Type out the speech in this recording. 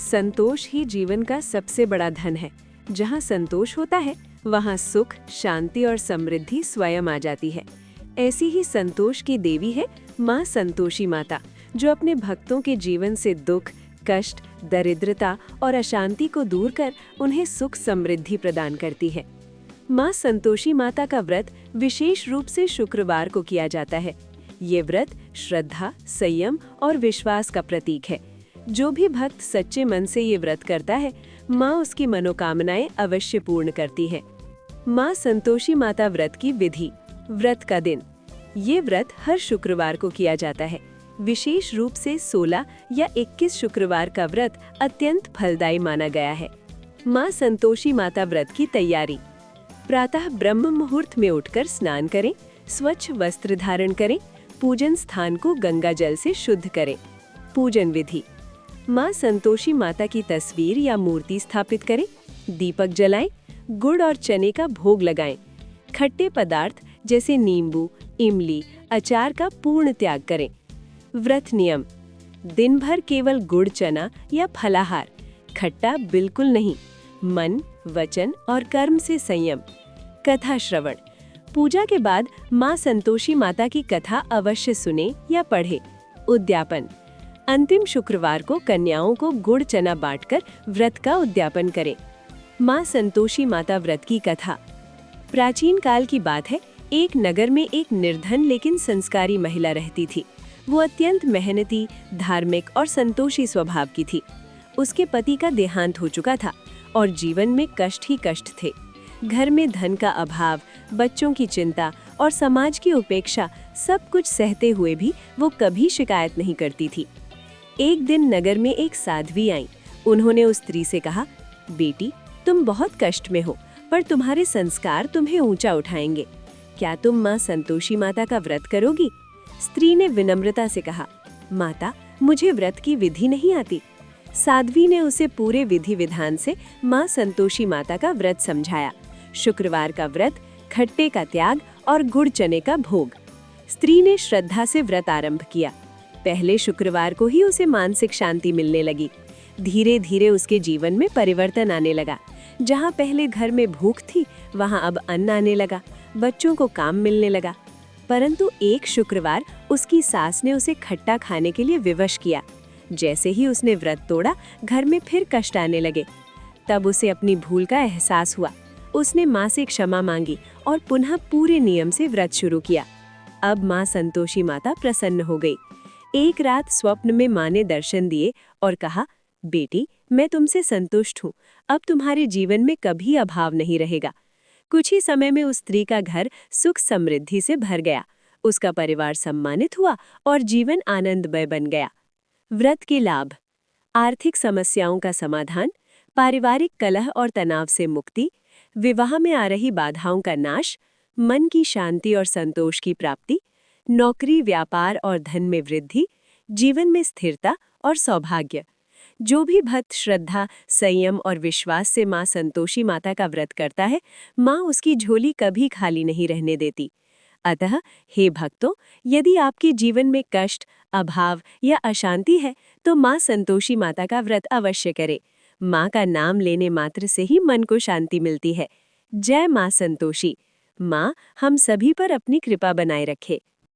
संतोष ही जीवन का सबसे बड़ा धन है। जहाँ संतोष होता है वहाँ सुख, शांति और समृद्धि स्वयं आ जाती है। ऐसी ही संतोष की देवी है माँ संतोषी माता, जो अपने भक्तों के जीवन से दुख, कष्ट, दरिद्रता और अशांति को दूर कर उन्हें सुख समृद्धि प्रदान करती है। माँ संतोषी माता का व्रत विशेष रूप से शुक्रवार को किया जाता है। ये व्रत श्रद्धा, संयम और विश्वास का प्रतीक है। जो भी भक्त सच्चे मन से ये व्रत करता है, माँ उसकी मनोकामनाएं अवश्य पूर्ण करती है। माँ संतोषी माता व्रत की विधि। व्रत का दिन। ये व्रत हर शुक्रवार को किया जाता है। विशेष रूप से 16 या 21 शुक्रवार का व्रत अत्यंत फलदायी माना गया है। माँ संतोषी माता व्रत की तैयारी। प्रातः ब्रह्म मुहूर्त में उठकर स्नान करें, स्वच्छ वस्त्र धारण करें, पूजन स्थान को गंगा जल से शुद्ध करें। पूजन विधि। माँ संतोषी माता की तस्वीर या मूर्ति स्थापित करें, दीपक जलाएं, गुड़ और चने का भोग लगाएं। खट्टे पदार्थ जैसे नींबू, इमली, अचार का पूर्ण त्याग करें। व्रत नियम। दिन भर केवल गुड़, चना या फलाहार, खट्टा बिल्कुल नहीं। मन, वचन और कर्म से संयम। कथा श्रवण। पूजा के बाद माँ संतोषी माता की कथा अवश्य सुने या पढ़े। उद्यापन। अंतिम शुक्रवार को कन्याओं को गुड़ चना बांटकर व्रत का उद्यापन करें। माँ संतोषी माता व्रत की कथा। प्राचीन काल की बात है, एक नगर में एक निर्धन लेकिन संस्कारी महिला रहती थी। वो अत्यंत मेहनती, धार्मिक और संतोषी स्वभाव की थी। उसके पति का देहांत हो चुका था और जीवन में कष्ट ही कष्ट थे। घर में धन का अभाव, बच्चों की चिंता और समाज की उपेक्षा सब कुछ सहते हुए भी वो कभी शिकायत नहीं करती थी। एक दिन नगर में एक साध्वी आई। उन्होंने उस स्त्री से कहा, बेटी, तुम बहुत कष्ट में हो, पर तुम्हारे संस्कार तुम्हें ऊंचा उठाएंगे। क्या तुम माँ संतोषी माता का व्रत करोगी? स्त्री ने विनम्रता से कहा, माता, मुझे व्रत की विधि नहीं आती। साध्वी ने उसे पूरे विधि विधान से माँ संतोषी माता का व्रत समझाया। शुक्रवार का व्रत, खट्टे का त्याग और गुड़ चने का भोग। स्त्री ने श्रद्धा से व्रत आरंभ किया। पहले शुक्रवार को ही उसे मानसिक शांति मिलने लगी। धीरे धीरे उसके जीवन में परिवर्तन आने लगा। जहाँ पहले घर में भूख थी, वहाँ अब अन्न आने लगा, बच्चों को काम मिलने लगा। परंतु एक शुक्रवार उसकी सास ने उसे खट्टा खाने के लिए विवश किया। जैसे ही उसने व्रत तोड़ा, घर में फिर कष्ट आने लगे। तब उसे अपनी भूल का एहसास हुआ। उसने माँ से क्षमा मांगी और पुनः पूरे नियम से व्रत शुरू किया। अब माँ संतोषी माता प्रसन्न हो गई। एक रात स्वप्न में माँ ने दर्शन दिए और कहा, बेटी, मैं तुमसे संतुष्ट हूँ। अब तुम्हारे जीवन में कभी अभाव नहीं रहेगा। कुछ ही समय में उस स्त्री का घर सुख समृद्धि से भर गया। उसका परिवार सम्मानित हुआ और जीवन आनंदमय बन गया। व्रत के लाभ। आर्थिक समस्याओं का समाधान, पारिवारिक कलह और तनाव से मुक्ति, विवाह में आ रही बाधाओं का नाश, मन की शांति और संतोष की प्राप्ति, नौकरी, व्यापार और धन में वृद्धि, जीवन में स्थिरता और सौभाग्य। जो भी भक्त श्रद्धा, संयम और विश्वास से माँ संतोषी माता का व्रत करता है, माँ उसकी झोली कभी खाली नहीं रहने देती। अतः हे भक्तों, यदि आपके जीवन में कष्ट, अभाव या अशांति है, तो माँ संतोषी माता का व्रत अवश्य करें। माँ का नाम लेने मात्र से ही मन को शांति मिलती है। जय माँ संतोषी। माँ हम सभी पर अपनी कृपा बनाए रखे।